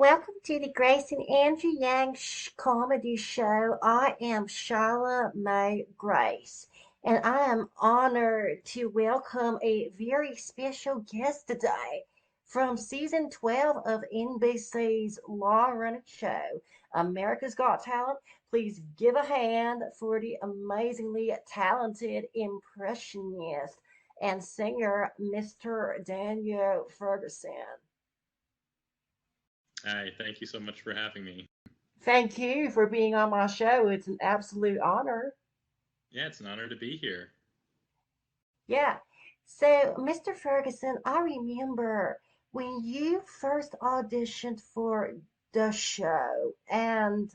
Welcome to the Grace and Andrew Yang Comedy Show. I am Shilah Mae Grace, and I am honored to welcome a very special guest today from season 12 of NBC's long-running show, America's Got Talent. Please give a hand for the amazingly talented impressionist and singer, Mr. Daniel Ferguson. Hi, thank you so much for having me. Thank you for being on my show. It's an absolute honor. Yeah, it's an honor to be here. Yeah. So, Mr. Ferguson, I remember when you first auditioned for the show, and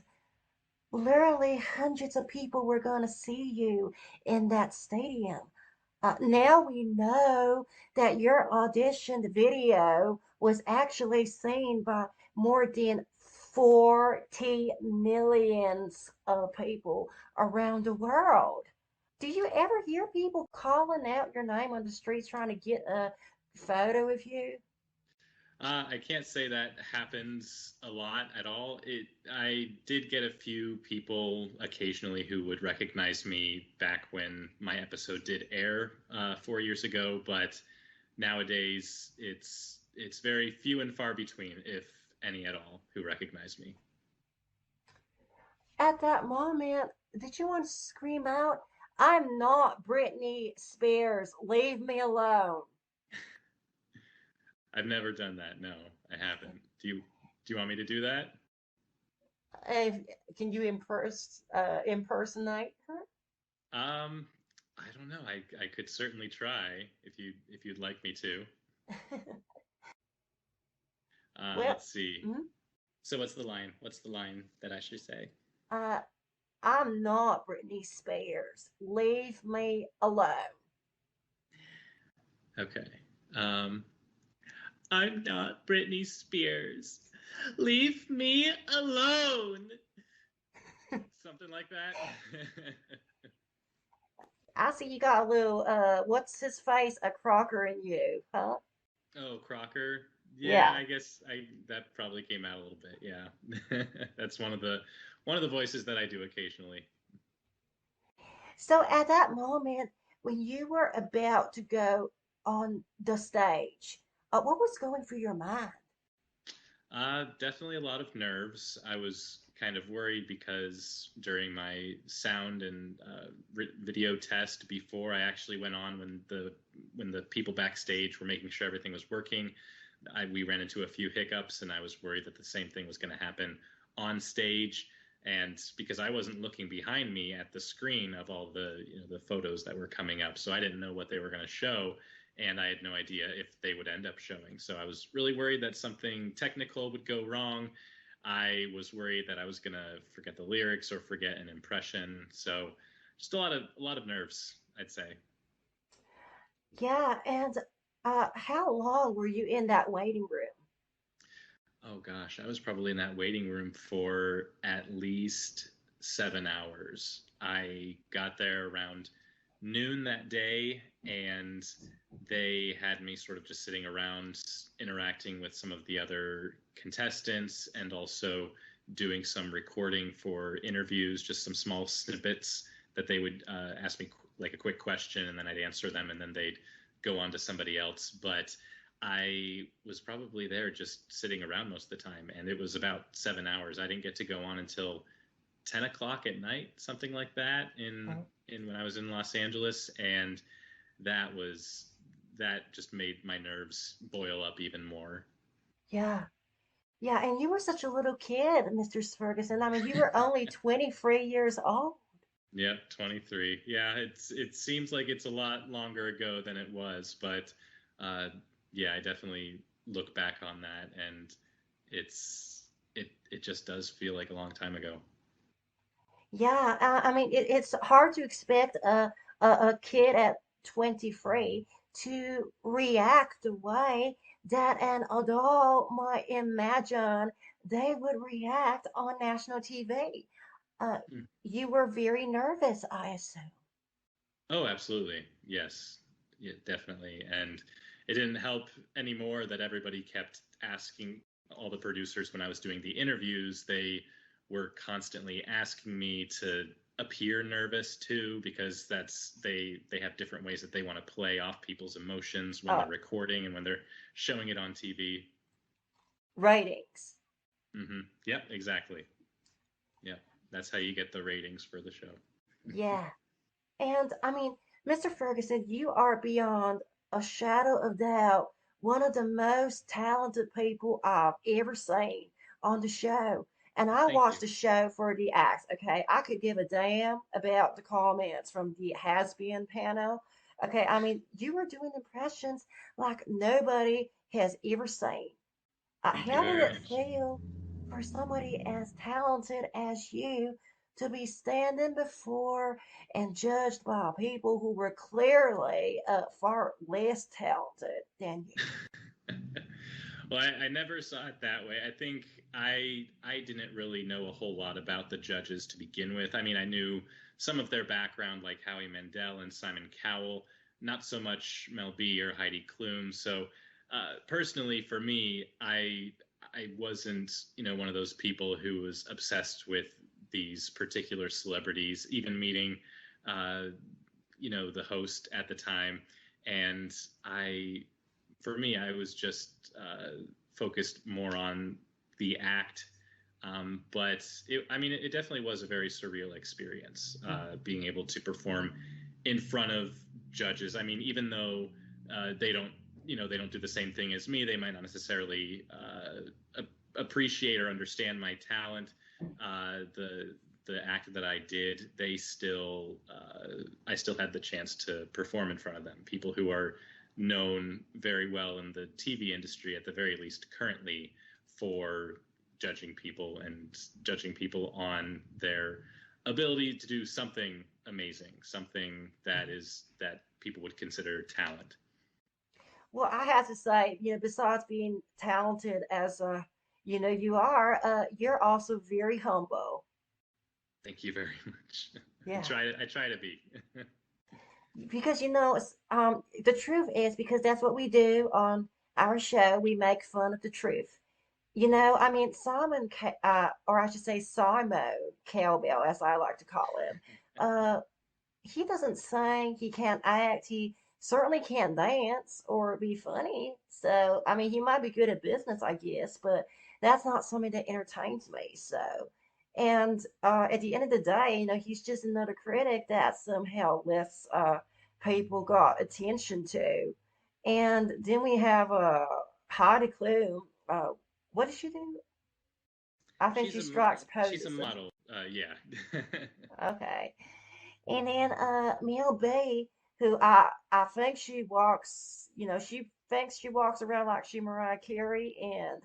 literally hundreds of people were going to see you in that stadium. Now we know that your audition video was actually seen by more than 40 millions of people around the world. Do you ever hear people calling out your name on the streets trying to get a photo of you? I can't say that happens a lot at all. I did get a few people occasionally who would recognize me back when my episode did air 4 years ago, but nowadays it's very few and far between, if any at all, who recognize me. At that moment, did you want to scream out, I'm not Britney Spears, leave me alone? I've never done that. No, I haven't. Do you want me to do that? Uh, can you impersonate her? Um, I don't know. I could certainly try if you'd like me to. Well, Let's see. mhm. So what's the line? What's the line that I should say? uh, I'm not Britney Spears. Leave me alone. Okay. Um, I'm not Britney Spears. Leave me alone. Something like that. I see you got a little, what's his face? A Crocker in you, huh? Oh, Crocker. Yeah, Yeah. I guess I that probably came out a little bit. Yeah. That's one of the voices that I do occasionally. So at that moment, when you were about to go on the stage, what was going through your mind? Definitely a lot of nerves. I was kind of worried because during my sound and video test before I actually went on, when the people backstage were making sure everything was working, we ran into a few hiccups, and I was worried that the same thing was going to happen on stage. And because I wasn't looking behind me at the screen of all the photos that were coming up, so I didn't know what they were going to show, and I had no idea if they would end up showing. So I was really worried that something technical would go wrong. I was worried that I was gonna forget the lyrics or forget an impression. So just a lot of nerves, I'd say. Yeah, and how long were you in that waiting room? Oh gosh, I was probably in that waiting room for at least 7 hours. I got there around noon that day, and they had me sort of just sitting around interacting with some of the other contestants and also doing some recording for interviews, just some small snippets that they would ask me like a quick question, and then I'd answer them, and then they'd go on to somebody else. But I was probably there just sitting around most of the time, and it was about 7 hours. I didn't get to go on until 10 o'clock at night, something like that, Mhm. in when I was in Los Angeles, and that just made my nerves boil up even more. Yeah, yeah, and you were such a little kid, Mr. Ferguson. I mean, you were only 23 years old. Yep, 23. Yeah, it seems like it's a lot longer ago than it was, but uh, yeah, I definitely look back on that, and it just does feel like a long time ago. Yeah, I mean, it's hard to expect a kid at 23 to react the way that an adult might imagine they would react on national TV. Uh, Mm. you were very nervous, I assume. Oh, absolutely. Yes. Yeah, definitely. And it didn't help anymore that everybody kept asking all the producers, when I was doing the interviews, they were constantly asking me to appear nervous too, because they have different ways that they want to play off people's emotions when they're Oh, recording and when they're showing it on TV. ratings. Yep, exactly. Yeah, that's how you get the ratings for the show. Yeah. And I mean, Mr. Ferguson, you are beyond a shadow of doubt one of the most talented people I've ever seen on the show. And I Thank you. watched the show for the acts, okay? I could give a damn about the comments from the has been panel. Okay, I mean, you were doing impressions like nobody has ever seen. Thank you How did very it much. feel for somebody as talented as you to be standing before and judged by people who were clearly far less talented than you? Well, I never saw it that way. I think I didn't really know a whole lot about the judges to begin with. I mean, I knew some of their background, like Howie Mandel and Simon Cowell, not so much Mel B or Heidi Klum. So, personally, for me, I wasn't, one of those people who was obsessed with these particular celebrities, even meeting, uh, the host at the time. And for me, I was just focused more on the act. But I mean, it definitely was a very surreal experience, being able to perform in front of judges. I mean, even though they don't do the same thing as me, they might not necessarily appreciate or understand my talent. The act that I did, I still had the chance to perform in front of them. People who are known very well in the TV industry, at the very least currently, for judging people on their ability to do something amazing, something that people would consider talent. Well, I have to say, besides being talented as you are, you're also very humble. Thank you very much. Yeah. I try to be. Because the truth is because that's what we do on our show. We make fun of the truth. I mean, or I should say Simon Cowbell, as I like to call him. He doesn't sing, he can't act, he certainly can't dance or be funny. So, I mean, he might be good at business, I guess, but that's not something that entertains me. So, and at the end of the day, he's just another critic that somehow lets people got attention to. And then we have Heidi Klum. What does she do? I think she strikes She's a poses. model. Yeah. Okay. And then Mel B, who I think she walks, she thinks she walks around like she Mariah Carey, and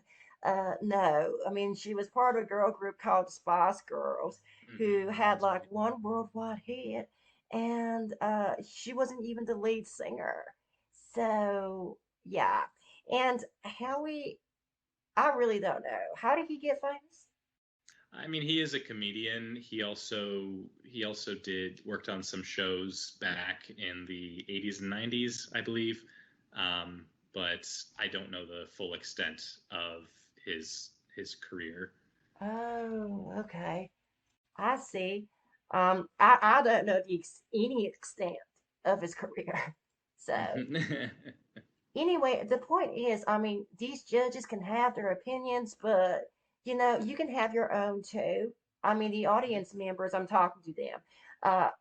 no, I mean she was part of a girl group called the Spice Girls, who had That's like right. one worldwide hit, and she wasn't even the lead singer. So yeah, and Howie, I really don't know. How did he get famous? I mean, he is a comedian. He also did worked on some shows back in the 80s and 90s, I believe. But I don't know the full extent of his career. Oh, okay. I see. I don't know any extent of his career. So anyway, the point is, I mean, these judges can have their opinions, but you can have your own too. I mean, the audience members, I'm talking to them.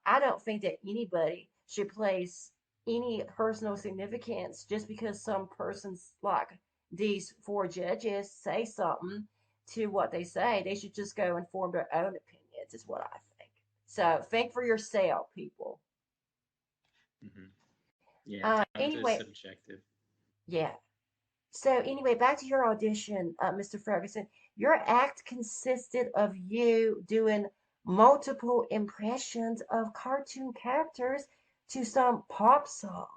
I don't think that anybody should place any personal significance just because some persons like these four judges say something to what they say. They should just go and form their own opinions, is what I think. So think for yourself, people. Mhm. Yeah, talent is Anyway, subjective. yeah. So anyway, back to your audition, Mr. Ferguson. Your act consisted of you doing multiple impressions of cartoon characters to some pop song,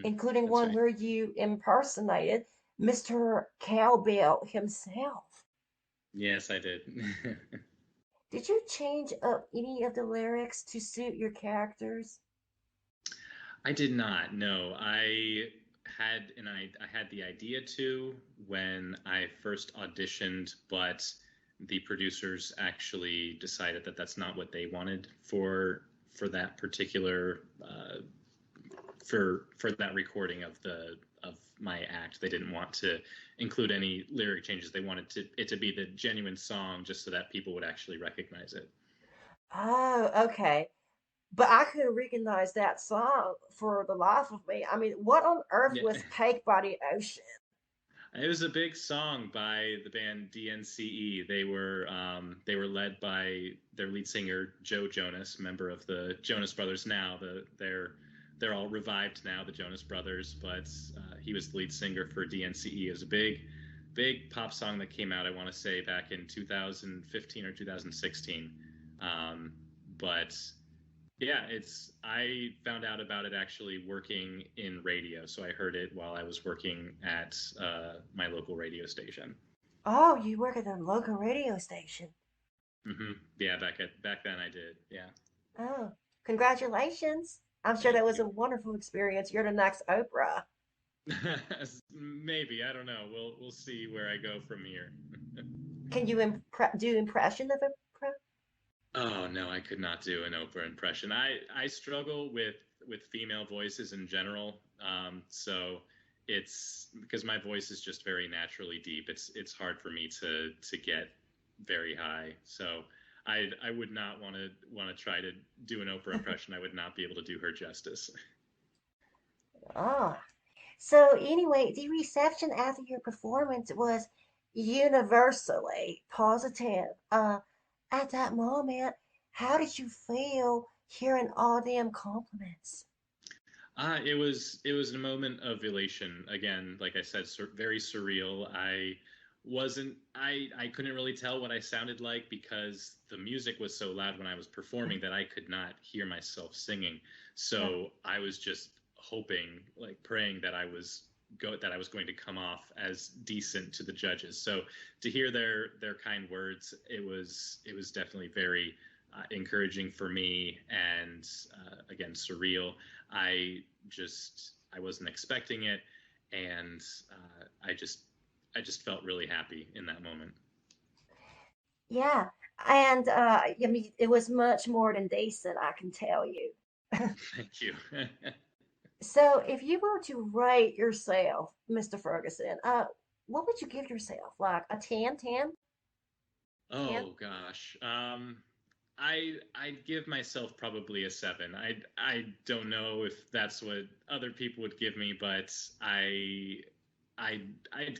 including That's one right. where you impersonated Mr. Cowbell himself. Yes, I did. Did you change up any of the lyrics to suit your characters? I did not. No, I I had the idea to when I first auditioned, but the producers actually decided that that's not what they wanted for that particular for that recording of my act. They didn't want to include any lyric changes. They wanted it to be the genuine song, just so that people would actually recognize it. Oh, okay. But I couldn't recognize that song for the life of me. I mean, what on earth Yeah. was Cake by the Ocean? It was a big song by the band DNCE. They were led by their lead singer Joe Jonas, member of the Jonas Brothers. Now they're all revived now, the Jonas Brothers, but he was the lead singer for DNCE. It was a big pop song that came out, I want to say, back in 2015 or 2016. But yeah, I found out about it actually working in radio. So I heard it while I was working at my local radio station. Oh, you work at a local radio station. Yeah, back then I did. Yeah. Oh, congratulations. I'm sure that Thank was you. a wonderful experience. You're the next Oprah. Maybe, I don't know. We'll see where I go from here. Can you do impression of Oprah? Oh no, I could not do an Oprah impression. I struggle with female voices in general. So it's because my voice is just very naturally deep. It's hard for me to get very high. So I would not want to try to do an Oprah impression. I would not be able to do her justice. Oh, so anyway, the reception after your performance was universally positive. At that moment, how did you feel hearing all them compliments? It was a moment of elation. Again, like I said, very surreal. I couldn't really tell what I sounded like because the music was so loud when I was performing that I could not hear myself singing. Yeah. So I was just hoping, like praying that I was going to come off as decent to the judges. So to hear their kind words, it was definitely very encouraging for me, and again, surreal. I I wasn't expecting it, and I just felt really happy in that moment. Yeah. And I mean, it was much more than decent, I can tell you. Thank you. So, if you were to rate yourself, Mr. Ferguson, what would you give yourself? Like a 10, 10, 10? Oh gosh. I'd give myself probably a 7. I don't know if that's what other people would give me, but I'd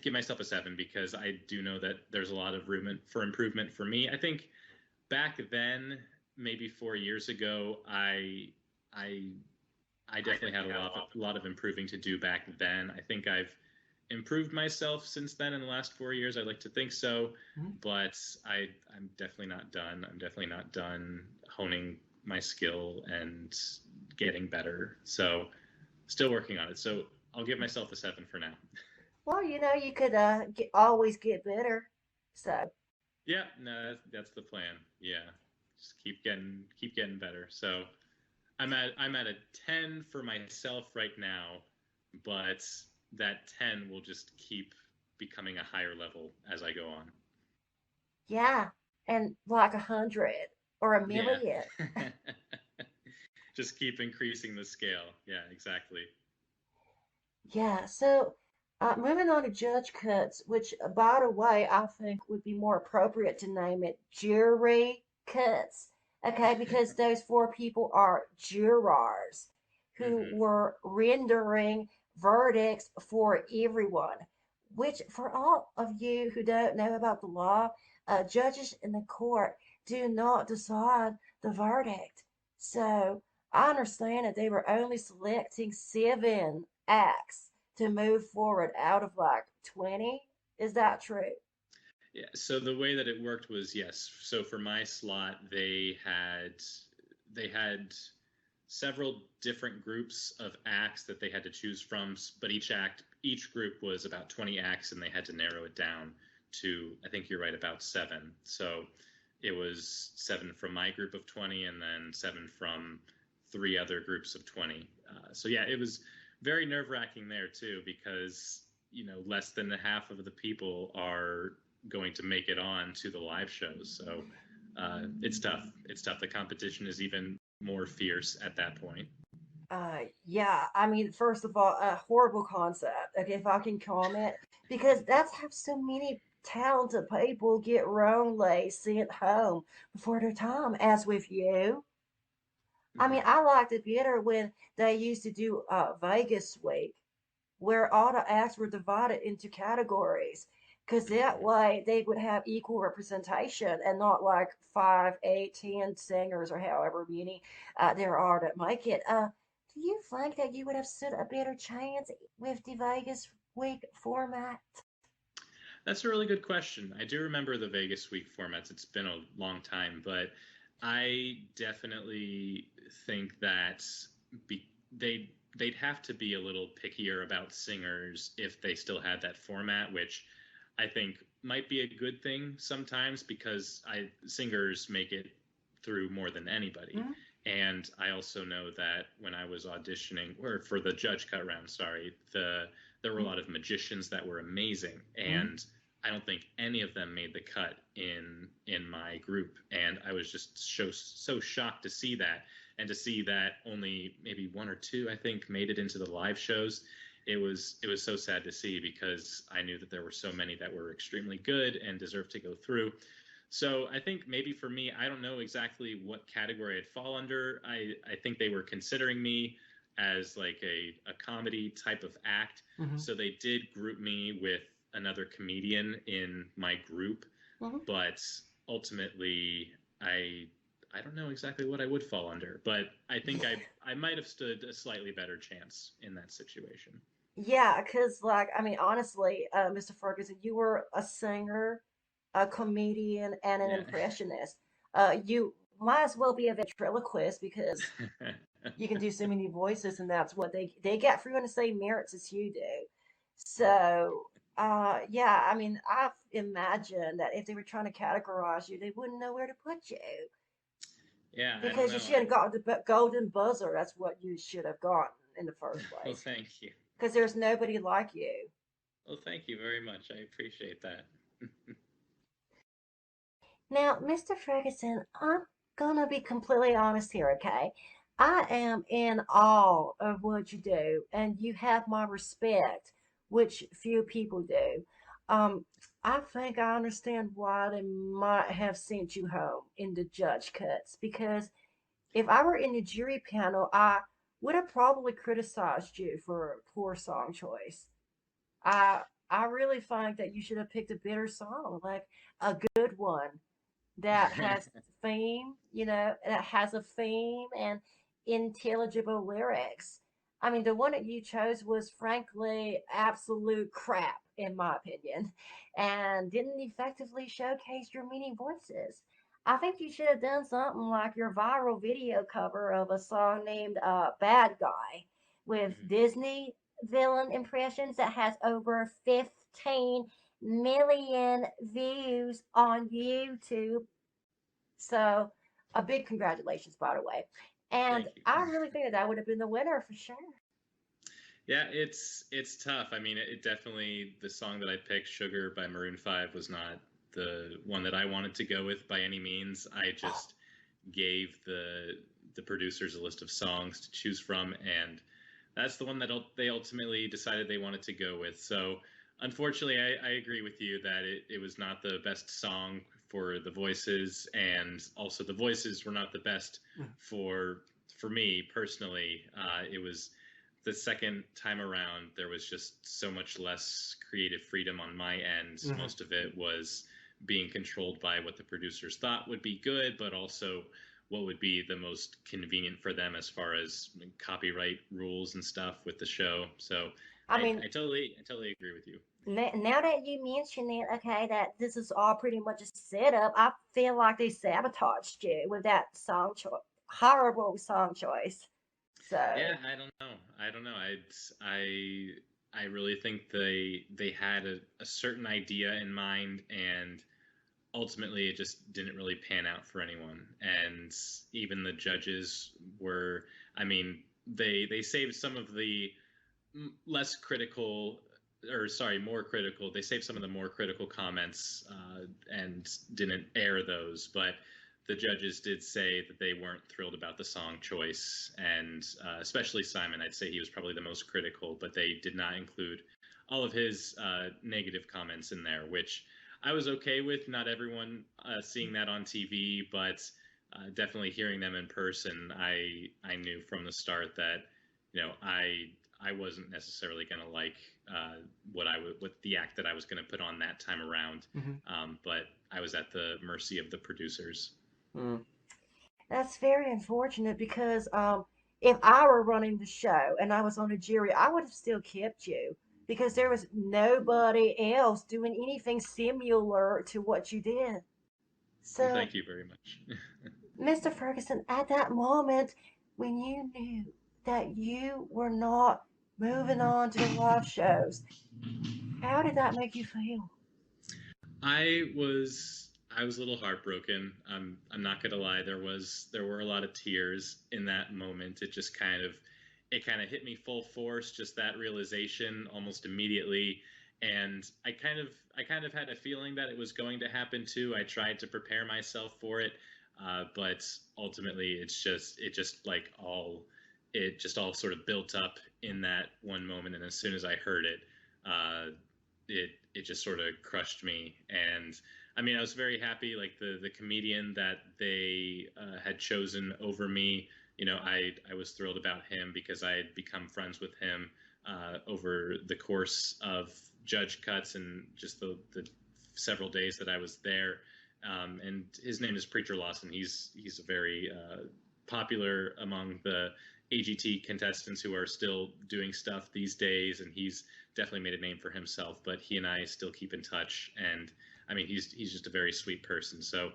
give myself a 7 because I do know that there's a lot of room for improvement for me. I think back then, maybe 4 years ago, I I definitely had a lot of improving to do back then. I think I've improved myself since then in the last 4 years. I'd like to think so, Mhm. but I'm definitely not done. I'm definitely not done honing my skill and getting better. So still working on it. So I'll give myself a 7 for now. Well, you could always get better. So, Yeah, no, that's the plan. Yeah, just keep getting better. So I'm at a 10 for myself right now, but that 10 will just keep becoming a higher level as I go on. yeah, and like 100 or a Yeah. million. Just keep increasing the scale. Yeah, exactly. Yeah, so moving on to judge cuts, which, by the way, I think would be more appropriate to name it jury cuts, okay, because those four people are jurors who Hmm. were rendering verdicts for everyone, which, for all of you who don't know about the law, judges in the court do not decide the verdict. So I understand that they were only selecting seven acts to move forward out of like 20. Is that true? Yeah, so the way that it worked was yes. So for my slot, they had several different groups of acts that they had to choose from, but each group was about 20 acts, and they had to narrow it down to, I think you're right, about 7. So it was 7 from my group of 20, and then 7 from 3 other groups of 20. So yeah, it was very nerve-wracking there too, because less than half of the people are going to make it on to the live shows. So it's tough. It's tough. The competition is even more fierce at that point. Yeah, I mean, first of all, a horrible concept. Okay, if I can comment, because that's how so many talented people get wrongly sent home before their time, as with you. I Hmm. mean, I liked it better when they used to do Vegas week, where all the acts were divided into categories, because that Hmm. way they would have equal representation and not like five, eight, 10 singers or however many there are that make it. Do you think that you would have stood a better chance with the Vegas week format? That's a really good question. I do remember the Vegas week formats. It's been a long time, but I definitely think that be, they'd have to be a little pickier about singers if they still had that format, which I think might be a good thing sometimes because singers make it through more than anybody. Mm-hmm. And I also know that when I was auditioning, or for the judge cut round, sorry, there were a lot of magicians that were amazing, Mm-hmm. and I don't think any of them made the cut in my group, and I was just so shocked to see that, and to see that only maybe one or two, I think, made it into the live shows. It was so sad to see because I knew that there were so many that were extremely good and deserved to go through. So I think maybe for me, I don't know exactly what category I'd fall under. I think they were considering me as like a comedy type of act. Mm-hmm. So they did group me with another comedian in my group, Mm-hmm. but ultimately I don't know exactly what I would fall under, but I think I might have stood a slightly better chance in that situation. Yeah, because, like, I mean, honestly, Mr. Ferguson, you were a singer, a comedian, and an Yeah. impressionist. You might as well be a ventriloquist because you can do so many voices, and that's what they get through on the same merits as you do. So, yeah, I mean, I've imagined that if they were trying to categorize you, they wouldn't know where to put you Yeah, I don't because you know. should have gotten the golden buzzer. That's what you should have gotten in the first Well, place thank you. because there's nobody like you. Well, thank you very much. I appreciate that. Now, Mr. Ferguson, I'm gonna be completely honest here, okay? I am in awe of what you do, and you have my respect, which few people do. Um, I think I understand why they might have sent you home in the judge cuts, because if I were in the jury panel, I would have probably criticized you for poor song choice. I really think that you should have picked a better song, like a good one that has theme, that has a theme and intelligible lyrics. I mean, the one that you chose was frankly absolute crap, in my opinion, and didn't effectively showcase your many voices. I think you should have done something like your viral video cover of a song named Bad Guy with Mhm. Disney villain impressions that has over 15 million views on YouTube. So, a big congratulations, by the way. And Thank you. I really think that that would have been the winner for sure. Yeah, it's tough. I mean, it definitely the song that I picked, "Sugar" by Maroon 5, was not the one that I wanted to go with by any means. I just gave the producers a list of songs to choose from, and that's the one that they ultimately decided they wanted to go with. So, unfortunately, I agree with you that it was not the best song for the voices, and also the voices were not the best for for me personally. It was the second time around. There was just so much less creative freedom on my end. Mm-hmm. Most of it was being controlled by what the producers thought would be good, but also what would be the most convenient for them as far as copyright rules and stuff with the show. So I mean, I totally agree with you. now that you mention it, okay, that this is all pretty much a setup, I feel like they sabotaged you with that song choice, horrible song choice. Yeah, So, I don't know. I don't know. I really think they had a certain idea in mind, and ultimately it just didn't really pan out for anyone. And even the judges were, I mean, they saved some of less critical, or sorry, more critical. They saved some of the more critical comments and didn't air those, but the judges did say that they weren't thrilled about the song choice, and especially Simon. I'd say he was probably the most critical, but they did not include all of his negative comments in there, which I was okay with. Not everyone seeing that on TV, but definitely hearing them in person, I knew from the start that I wasn't necessarily going to like what the act that I was going to put on that time around, but I was at the mercy of the producers. Mm. That's very unfortunate because if I were running the show and I was on a jury, I would have still kept you because there was nobody else doing anything similar to what you did. Well, So, thank you very much. Mr. Ferguson, at that moment when you knew that you were not moving on to the live shows, how did that make you feel? I was a little heartbroken. I'm not gonna lie. There were a lot of tears in that moment. It kind of hit me full force. Just that realization almost immediately, and I kind of had a feeling that it was going to happen too. I tried to prepare myself for it, but ultimately it just all sort of built up in that one moment. And as soon as I heard it, uh, it just sort of crushed me. And I mean, I was very happy. Like the comedian that they had chosen over me, I was thrilled about him because I had become friends with him over the course of judge cuts and just the several days that I was there. And his name is Preacher Lawson. He's a very popular among the AGT contestants who are still doing stuff these days, and he's definitely made a name for himself. But he and I still keep in touch, and I mean, he's just a very sweet person. So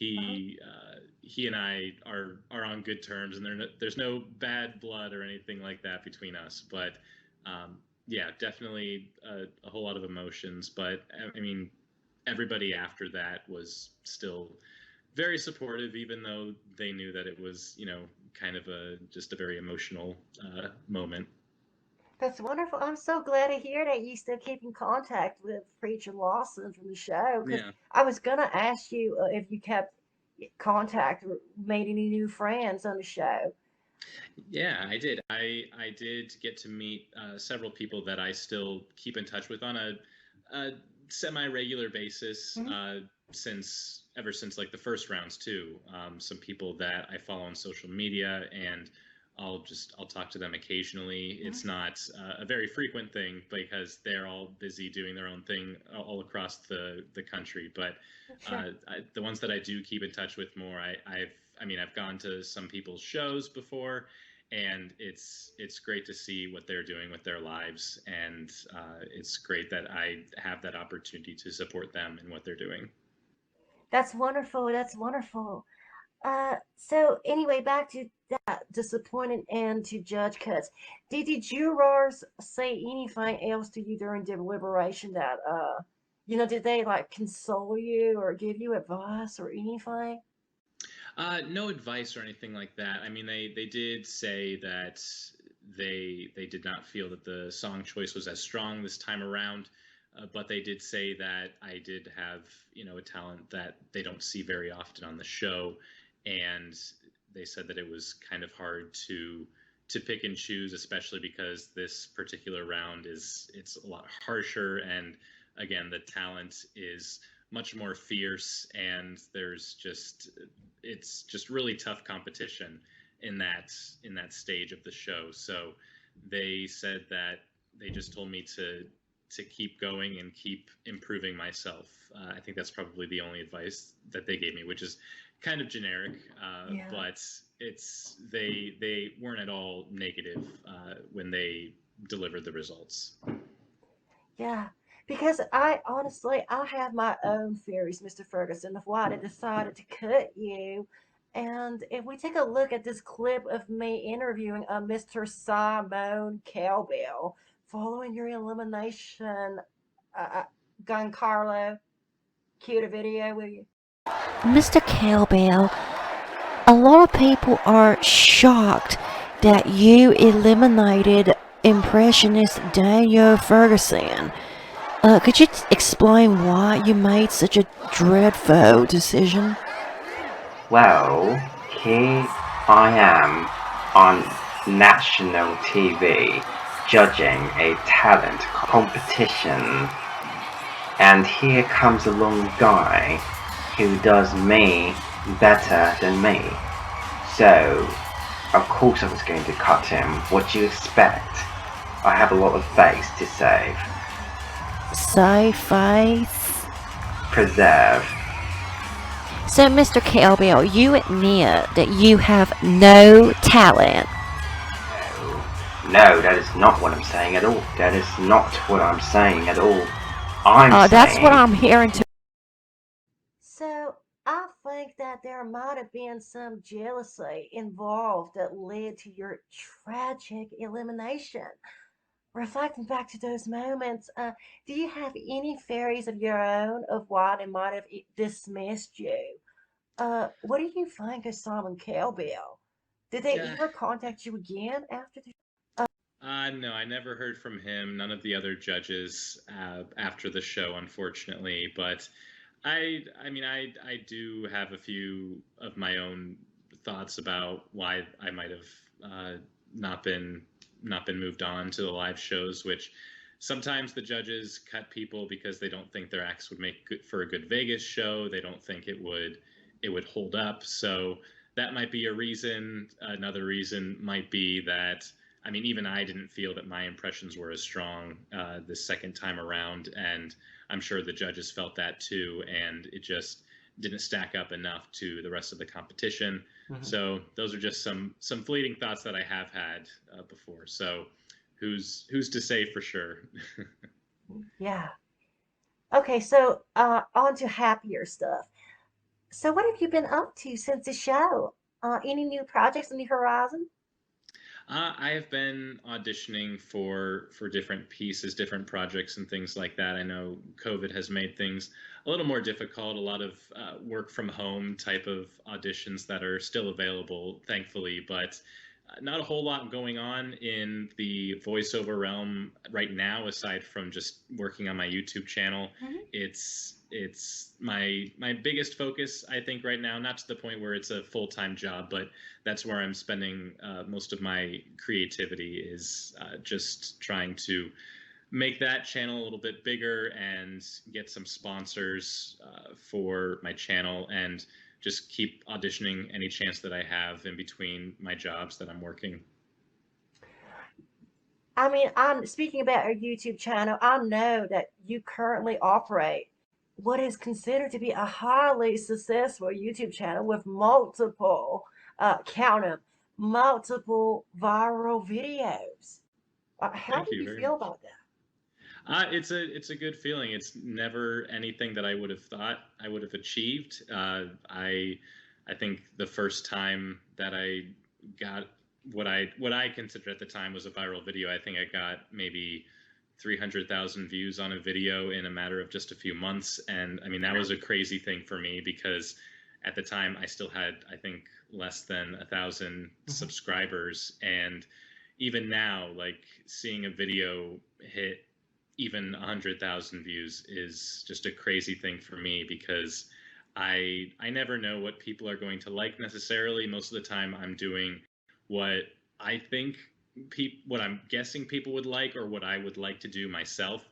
Uh-huh. he and I are on good terms, and there's no bad blood or anything like that between us. But yeah, definitely a whole lot of emotions. But I mean, everybody after that was still very supportive, even though they knew that it was, kind of just a very emotional moment. That's wonderful. I'm so glad to hear that you still keep in contact with Preacher Lawson from the show because Yeah, I was going to ask you if you kept contact or made any new friends on the show. yeah, I did. I did get to meet several people that I still keep in touch with on a semi-regular basis Hmm. since ever since like the first rounds too. Some people that I follow on social media, and I'll talk to them occasionally. Hmm. It's not a very frequent thing because they're all busy doing their own thing all across the country. But Sure. the ones that I do keep in touch with more, I've gone to some people's shows before, and it's great to see what they're doing with their lives, and it's great that I have that opportunity to support them in what they're doing. That's wonderful. That's wonderful. So anyway, back to that disappointing end to Judge Cuts. Did the jurors say anything else to you during deliberation that did they like console you or give you advice or anything? No advice or anything like that. I mean, they did say that they did not feel that the song choice was as strong this time around, but they did say that I did have a talent that they don't see very often on the show, and they said that it was kind of hard to pick and choose, especially because this particular round it's a lot harsher, and again, the talent is much more fierce, and it's just really tough competition in that stage of the show. So they said that they just told me to keep going and keep improving myself. I think that's probably the only advice that they gave me, which is kind of generic, Yeah. but they weren't at all negative when they delivered the results. Yeah, because I have my own theories, Mr. Ferguson, of why they decided to cut you. And if we take a look at this clip of me interviewing Mr. Simon Cowbell following your elimination, uh, Giancarlo, cue the video, will you? Mr. Cowbell, a lot of people are shocked that you eliminated impressionist Daniel Ferguson. Could you explain why you made such a dreadful decision? Well, here I am on national TV judging a talent competition, and here comes along a guy who does me better than me. So, of course I was going to cut him. What do you expect? I have a lot of face to save. Save face? Preserve. So, Mr. Cowbell, you admit that you have no talent. No, that is not what I'm saying at all. That is not what I'm saying at all. That's what I'm hearing too. So, I think that there might have been some jealousy involved that led to your tragic elimination. Reflecting back to those moments, do you have any theories of your own of why they might have dismissed you? What do you think of Simon Cowbell? Did they Yeah. ever contact you again after the? No, I never heard from him. None of the other judges after the show, unfortunately. But I mean, I do have a few of my own thoughts about why I might have not been not been moved on to the live shows. Which sometimes the judges cut people because they don't think their acts would make good for a good Vegas show. They don't think it would hold up. So that might be a reason. Another reason might be that I mean, even I didn't feel that my impressions were as strong this second time around, and I'm sure the judges felt that too, and it just didn't stack up enough to the rest of the competition. Mhm. So those are just some fleeting thoughts that I have had before. So who's to say for sure? Yeah. Okay, so on to happier stuff. So what have you been up to since the show? Any new projects on the horizon? I have been auditioning for different pieces, different projects, and things like that. I know COVID has made things a little more difficult. A lot of work from home type of auditions that are still available, thankfully, but not a whole lot going on in the voiceover realm right now, aside from just working on my YouTube channel. Mhm. It's my biggest focus, I think, right now. Not to the point where it's a full-time job, but that's where I'm spending most of my creativity is just trying to make that channel a little bit bigger and get some sponsors for my channel and just keep auditioning any chance that I have in between my jobs that I'm working. I mean, I'm speaking about your YouTube channel. I know that you currently operate what is considered to be a highly successful YouTube channel with multiple, count 'em, multiple viral videos. How Thank do you you very feel much. about that? It's a good feeling. It's never anything that I would have thought I would have achieved. I think the first time that I got what I considered at the time was a viral video, I think I got maybe 300,000 views on a video in a matter of just a few months, and I mean that was a crazy thing for me because at the time I still had I think less than 1,000 Mhm. subscribers, and even now, like seeing a video hit even 100,000 views is just a crazy thing for me because I never know what people are going to like necessarily. Most of the time, I'm doing what I think what I'm guessing people would like or what I would like to do myself.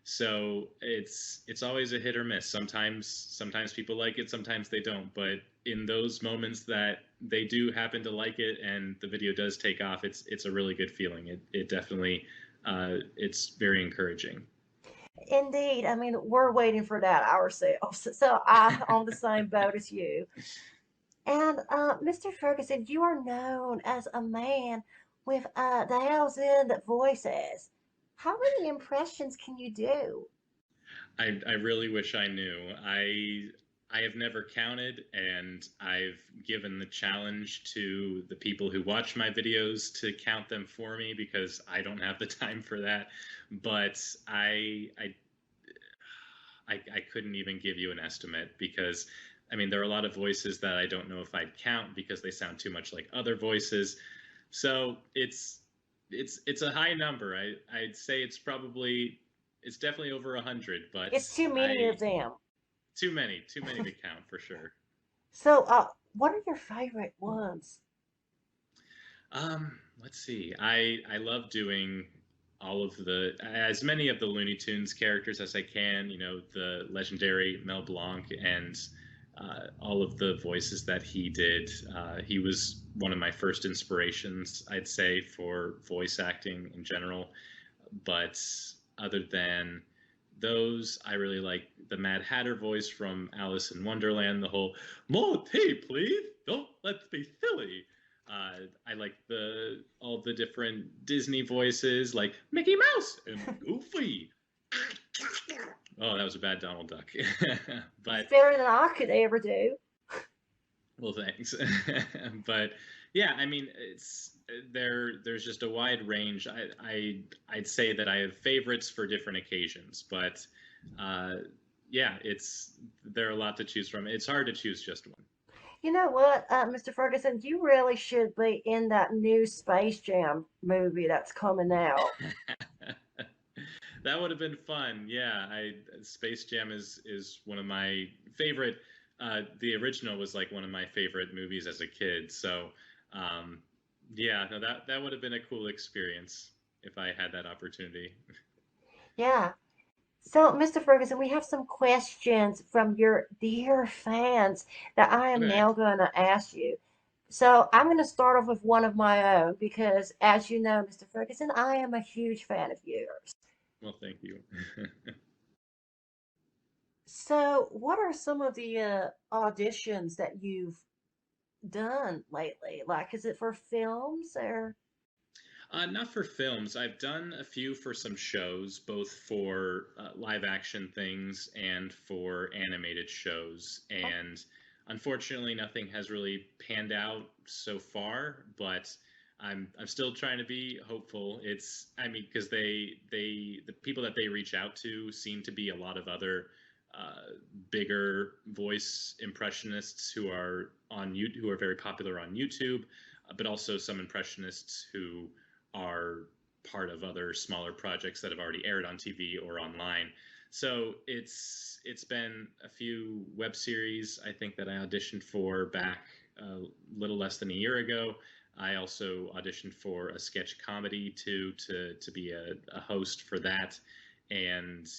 So it's always a hit or miss. Sometimes people like it, sometimes they don't. But in those moments that they do happen to like it and the video does take off, it's a really good feeling. It definitely it's very encouraging. Indeed. I mean, we're waiting for that ourselves. So I'm on the same boat as you. And Mr. Ferguson, you are known as a man with 1,000 voices. How many impressions can you do? I really wish I knew. I have never counted, and I've given the challenge to the people who watch my videos to count them for me because I don't have the time for that. But I couldn't even give you an estimate because I mean there are a lot of voices that I don't know if I'd count because they sound too much like other voices. So It's a high number. I'd say it's definitely over 100, but It's too many of them. too many to count for sure. So, what are your favorite ones? Let's see. I love doing all of as many of the Looney Tunes characters as I can. You know, the legendary Mel Blanc and all of the voices that he did. He was one of my first inspirations, I'd say, for voice acting in general. But other than those, I really like the Mad Hatter voice from Alice in Wonderland. The whole "more tea, please. Don't let's be silly." I like all the different Disney voices, like Mickey Mouse and Goofy. Oh, that was a bad Donald Duck. But Better than I could ever do. well, thanks. But yeah, I mean, there's just a wide range. I'd say that I have favorites for different occasions, but yeah, there are a lot to choose from. It's hard to choose just one. You know what, Mr. Ferguson, you really should be in that new Space Jam movie that's coming out. That would have been fun. Yeah, Space Jam is one of my favorite. The original was like one of my favorite movies as a kid. So, um, yeah, no, that would have been a cool experience if I had that opportunity. Yeah. So, Mr. Ferguson, we have some questions from your dear fans that I am Okay. now going to ask you. So, I'm going to start off with one of my own because, as you know, Mr. Ferguson, I am a huge fan of yours. Well, thank you. So, what are some of the auditions that you've done lately? Like, is it for films or? Not for films. I've done a few for some shows, both for live action things and for animated shows. Oh, And unfortunately, nothing has really panned out so far. But I'm still trying to be hopeful. I mean, because the people that they reach out to seem to be a lot of other bigger voice impressionists who are very popular on YouTube, but also some impressionists who are part of other smaller projects that have already aired on TV or online. So it's been a few web series I think that I auditioned for back a little less than a year ago. I also auditioned for a sketch comedy to be a host for that. And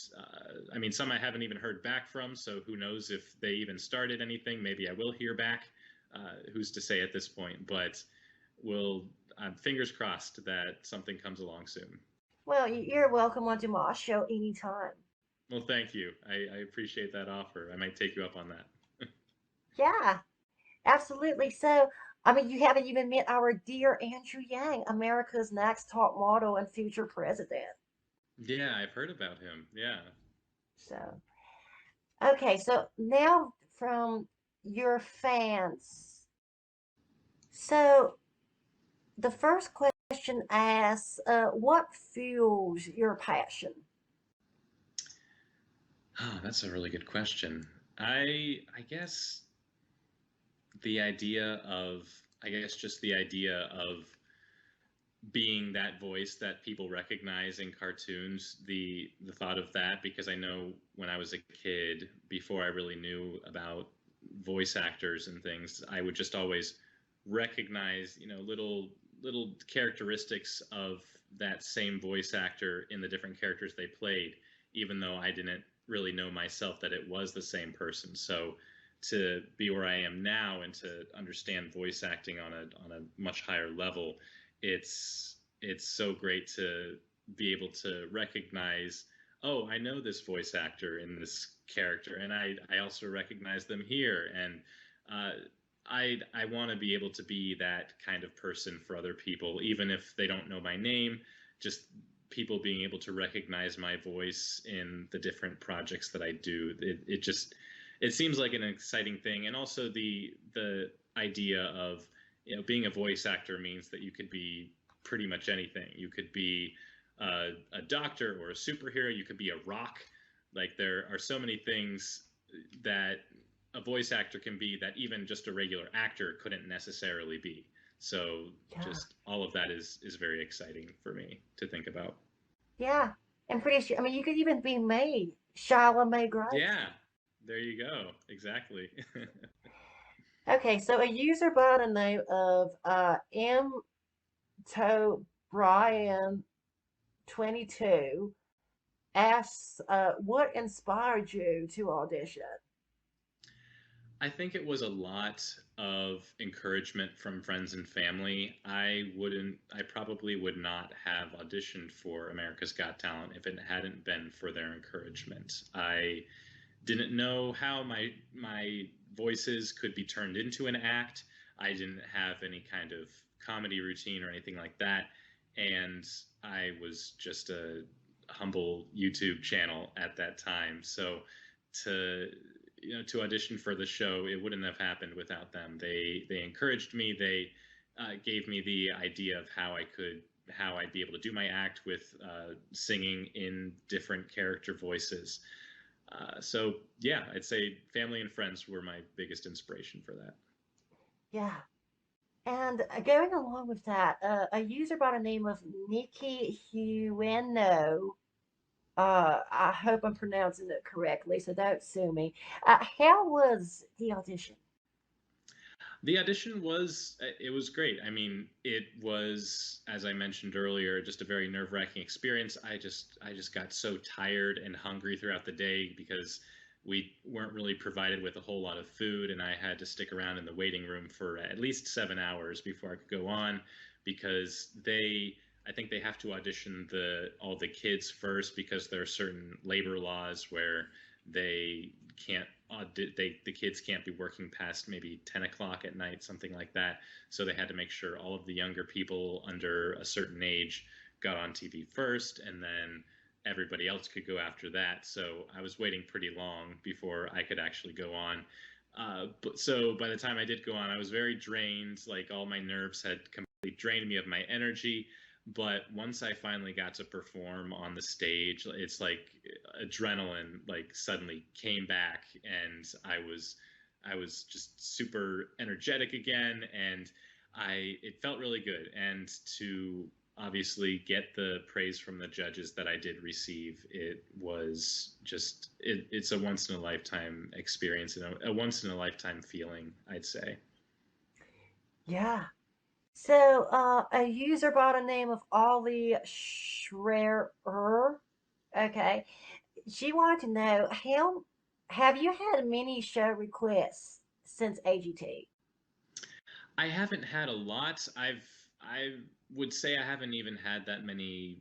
I mean, some I haven't even heard back from, so who knows if they even started anything? Maybe I will hear back. Who's to say at this point? But we'll fingers crossed that something comes along soon. well, you're welcome onto my show anytime. Well, thank you. I appreciate that offer. I might take you up on that. Yeah, absolutely. So, I mean, you haven't even met our dear Andrew Yang, America's next top model and future president. Yeah, I've heard about him. Yeah. So, okay, so now from your fans. So, the first question asks, what fuels your passion? Oh, that's a really good question. I guess the idea of I guess just the idea of being that voice that people recognize in cartoons, the thought of that, because I know when I was a kid, before I really knew about voice actors and things, I would just always recognize, little characteristics of that same voice actor in the different characters they played, even though I didn't really know myself that it was the same person. So to be where I am now and to understand voice acting on a much higher level, it's so great to be able to recognize, oh, I know this voice actor in this character, and I also recognize them here, and uh, I want to be able to be that kind of person for other people, even if they don't know my name. Just people being able to recognize my voice in the different projects that I do. It seems like an exciting thing, and also the idea of being a voice actor means that you could be pretty much anything. You could be a doctor or a superhero. You could be a rock. Like there are so many things that a voice actor can be that even just a regular actor couldn't necessarily be. So Yeah. just all of that is very exciting for me to think about. Yeah. I'm pretty sure. I mean, you could even be me, Shilah Mae Grace. Yeah, there you go. Exactly. Okay, so a user by the name of M. To Brian 22 asks, what inspired you to audition? I think it was a lot of encouragement from friends and family. I probably would not have auditioned for America's Got Talent if it hadn't been for their encouragement. I didn't know how my voices could be turned into an act. I didn't have any kind of comedy routine or anything like that, and I was just a humble YouTube channel at that time. So to to audition for the show, it wouldn't have happened without them. They encouraged me. They gave me the idea of how I'd be able to do my act with singing in different character voices. So yeah, I'd say family and friends were my biggest inspiration for that. Yeah. And going along with that, a user by the name of Nikki Hueno, I hope I'm pronouncing it correctly, so don't sue me. How was the audition? The audition was it was great. I mean, it was, as I mentioned earlier, just a very nerve-wracking experience. I just got so tired and hungry throughout the day because we weren't really provided with a whole lot of food, and I had to stick around in the waiting room for at least 7 hours before I could go on because I think they have to audition the all the kids first because there are certain labor laws where they can't the kids can't be working past maybe 10 o'clock at night, something like that. So they had to make sure all of the younger people under a certain age got on TV first, and then everybody else could go after that. So I was waiting pretty long before I could actually go on. But so by the time I did go on, I was very drained. Like all my nerves had completely drained me of my energy. But once I finally got to perform on the stage, it's like adrenaline like suddenly came back, and I was just super energetic again, and I it felt really good. And to obviously get the praise from the judges that I did receive, it was just it's a once in a lifetime experience and a once in a lifetime feeling, I'd say. Yeah. So, a user by the name of Ollie Schreier, okay, she wanted to know how have you had many show requests since AGT? I haven't had a lot. I would say I haven't even had that many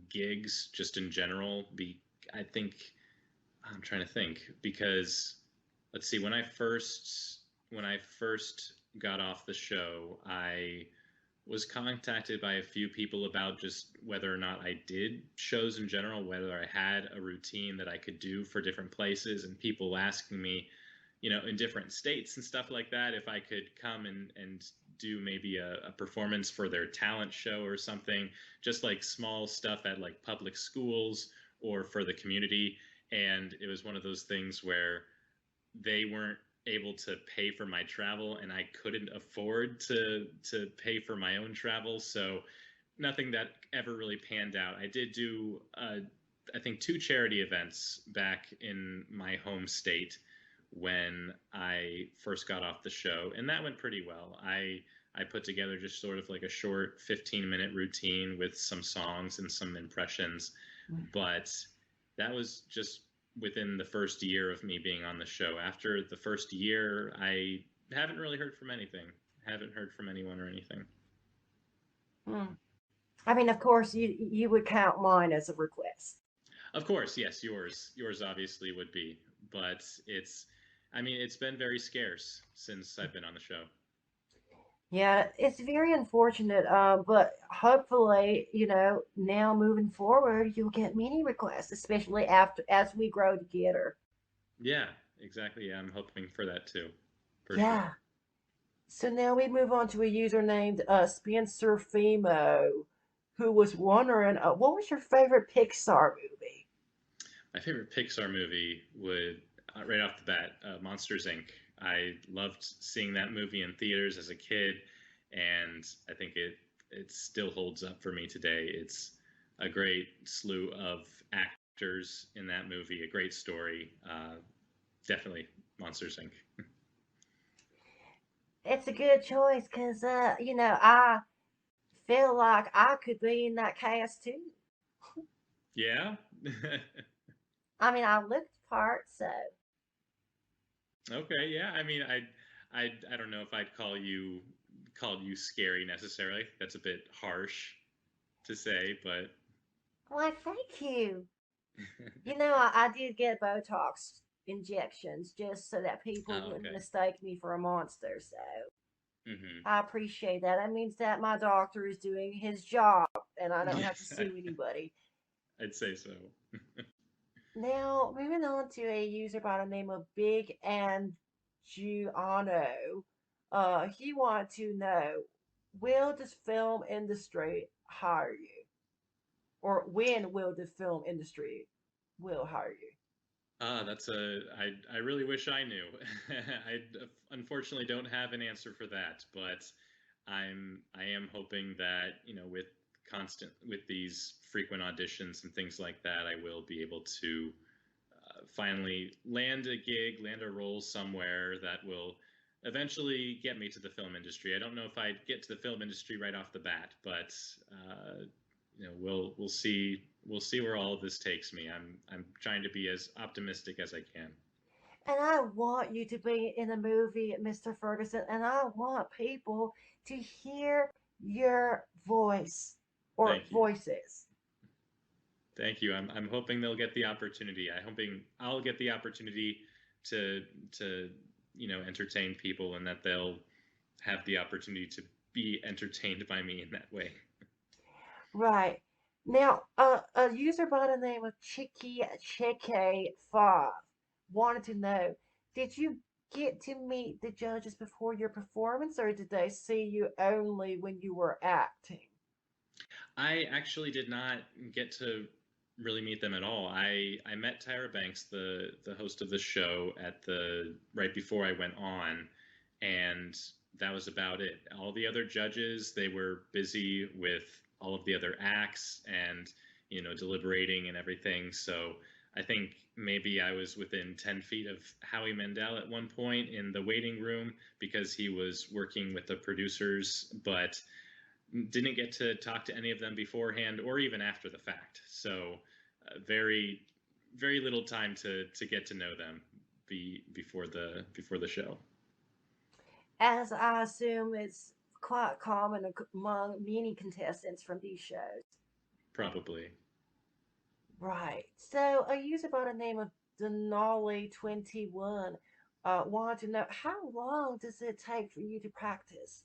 gigs just in general. I think I'm trying to think because let's see, when I first got off the show, I was contacted by a few people about just whether or not I did shows in general, whether I had a routine that I could do for different places, and people asking me, in different states and stuff like that, if I could come and do maybe a performance for their talent show or something, just like small stuff at like public schools or for the community. And it was one of those things where they weren't able to pay for my travel, and I couldn't afford to pay for my own travel. So nothing that ever really panned out. I did do I think two charity events back in my home state when I first got off the show, and that went pretty well. I put together just sort of like a short 15-minute routine with some songs and some impressions, but that was just within the first year of me being on the show. After the first year, I haven't really heard from anything. Haven't heard from anyone or anything. Hmm. I mean, of course, you would count mine as a request. Of course, yes, yours obviously would be, but I mean, it's been very scarce since I've been on the show. Yeah, it's very unfortunate, but hopefully, now moving forward, you'll get many requests, especially after as we grow together. Yeah, exactly. Yeah, I'm hoping for that too, for sure. Yeah. So now we move on to a user named Spencer Femo, who was wondering, what was your favorite Pixar movie? My favorite Pixar movie would, right off the bat, Monsters Inc. I loved seeing that movie in theaters as a kid, and I think it still holds up for me today. It's a great slew of actors in that movie, a great story. Definitely Monsters Inc. It's a good choice because, I feel like I could be in that cast too. Yeah. I mean, I looked the part, so. Okay. Yeah. I mean, I don't know if I'd called you scary necessarily. That's a bit harsh to say, but Why, thank you. I did get Botox injections just so that people oh, wouldn't okay. mistake me for a monster, so Hmm. I appreciate that. That means that my doctor is doing his job and I don't have to Yes, sue anybody. I'd say so. Now, moving on to a user by the name of Big and Giuano. He wanted to know, will this film industry hire you? Or when will the film industry will hire you? That's I really wish I knew. I unfortunately don't have an answer for that, but I am hoping that, with these frequent auditions and things like that, I will be able to finally land a gig, land a role somewhere that will eventually get me to the film industry. I don't know if I'd get to the film industry right off the bat, but we'll see where all of this takes me. I'm trying to be as optimistic as I can. And I want you to be in a movie, Mr. Ferguson, and I want people to hear your voice or Thank you. voices. Thank you. I'm hoping they'll get the opportunity. I'm hoping I'll get the opportunity to to entertain people, and that they'll have the opportunity to be entertained by me in that way. Right. Now, a user by the name of Chicky Cheke5 wanted to know, did you get to meet the judges before your performance, or did they see you only when you were acting? I actually did not get to really meet them at all. I met Tyra Banks, the host of the show, at the right before I went on, and that was about it. All the other judges, they were busy with all of the other acts and deliberating and everything. So I think maybe I was within 10 feet of Howie Mandel at one point in the waiting room because he was working with the producers, but didn't get to talk to any of them beforehand or even after the fact. So very very little time to get to know them before the show. As I assume it's quite common among many contestants from these shows. Probably. Right. So a user by the name of Denali21 wanted to know, how long does it take for you to practice?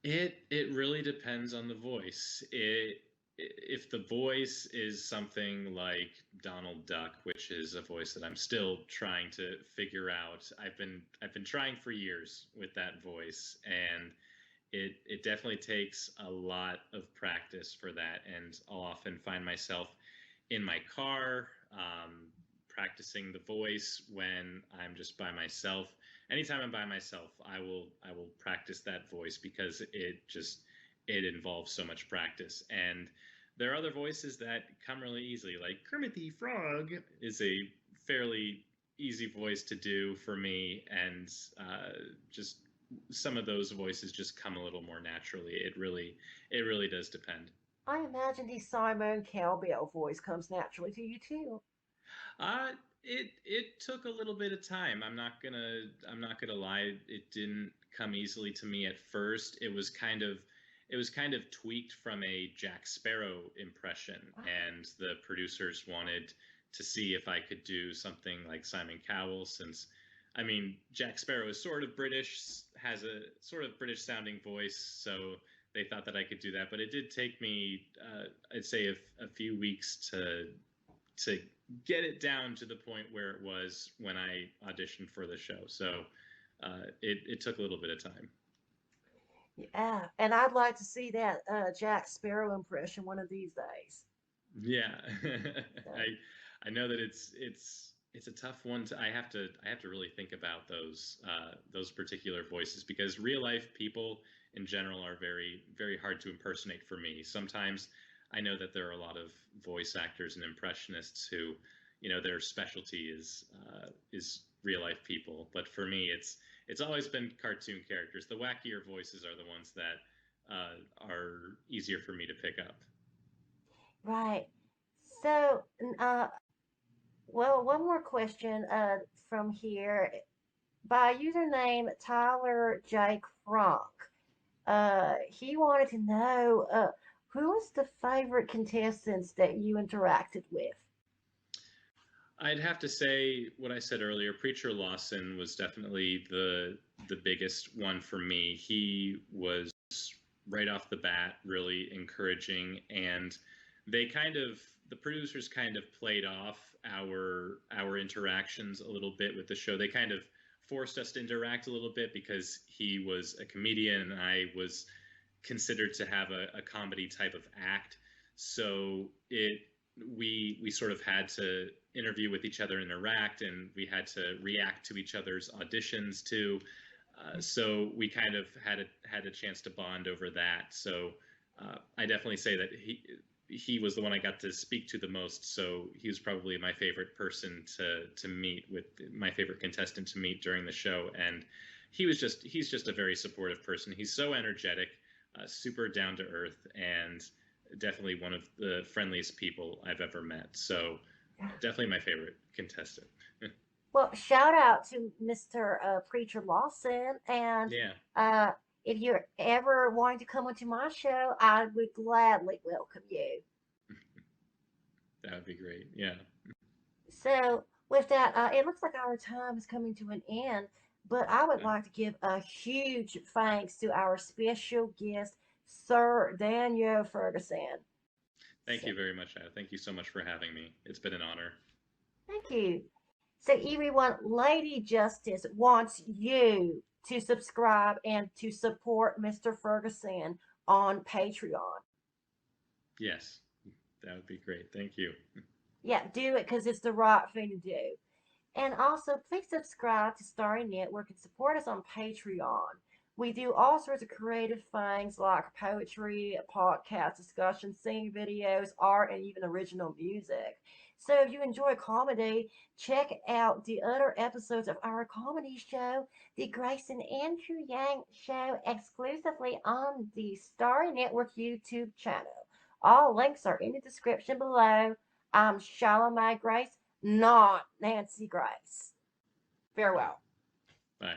It really depends on the voice. If the voice is something like Donald Duck, which is a voice that I'm still trying to figure out. I've been trying for years with that voice, and it definitely takes a lot of practice for that. And I'll often find myself in my car, practicing the voice when I'm just by myself. Anytime I'm by myself, I will practice that voice because it involves so much practice. And there are other voices that come really easily, like Kermit the Frog is a fairly easy voice to do for me, and just some of those voices just come a little more naturally. It really does depend. I imagine the Simon Cowbell voice comes naturally to you too. Uh, it took a little bit of time. I'm not gonna lie. It didn't come easily to me at first. It was kind of tweaked from a Jack Sparrow impression, and the producers wanted to see if I could do something like Simon Cowell, since I mean Jack Sparrow is sort of British, has a sort of British sounding voice, so they thought that I could do that. But it did take me, I'd say, a few weeks to get it down to the point where it was when I auditioned for the show. So it took a little bit of time. Yeah, and I'd like to see that Jack Sparrow impression one of these days. Yeah, So, I know that it's a tough one to. I have to really think about those particular voices because real life people in general are very hard to impersonate for me. Sometimes I know that there are a lot of voice actors and impressionists who, their specialty is real life people. But for me, it's always been cartoon characters. The wackier voices are the ones that are easier for me to pick up. Right. So, well, one more question from here by username Tyler J. Kronk. He wanted to know who was the favorite contestants that you interacted with? I'd have to say what I said earlier. Preacher Lawson was definitely the biggest one for me. He was right off the bat really encouraging, and the producers kind of played off our interactions a little bit with the show. They kind of forced us to interact a little bit because he was a comedian and I was considered to have a comedy type of act. So we sort of had to interview with each other, interact, and we had to react to each other's auditions too. So we kind of had a chance to bond over that. So I definitely say that he was the one I got to speak to the most. So he was probably my favorite person to meet, with my favorite contestant to meet during the show. And he's just a very supportive person. He's so energetic, super down to earth, and definitely one of the friendliest people I've ever met. So definitely my favorite contestant. Well, shout out to Mr. Preacher Lawson. And Yeah, uh, if you're ever wanting to come onto my show, I would gladly welcome you. that would be great. Yeah. So, with that, it looks like our time is coming to an end, but I would Uh, like to give a huge thanks to our special guest, Sir Daniel Ferguson. Thank So, you very much, Ad. Thank you so much for having me. It's been an honor. thank you. So, everyone, Lady Justice wants you to subscribe and to support Mr. Ferguson on Patreon. Yes, that would be great. Thank you. Yeah, do it because it's the right thing to do. And also, please subscribe to Starry Network and support us on Patreon. We do all sorts of creative things like poetry, podcast discussions, singing videos, art, and even original music. So if you enjoy comedy, check out the other episodes of our comedy show, The Grace and Andrew Yang Show, exclusively on the Starry Network YouTube channel. All links are in the description below. I'm Shilah Mae Grace, not Nancy Grace. Great. Farewell. Bye.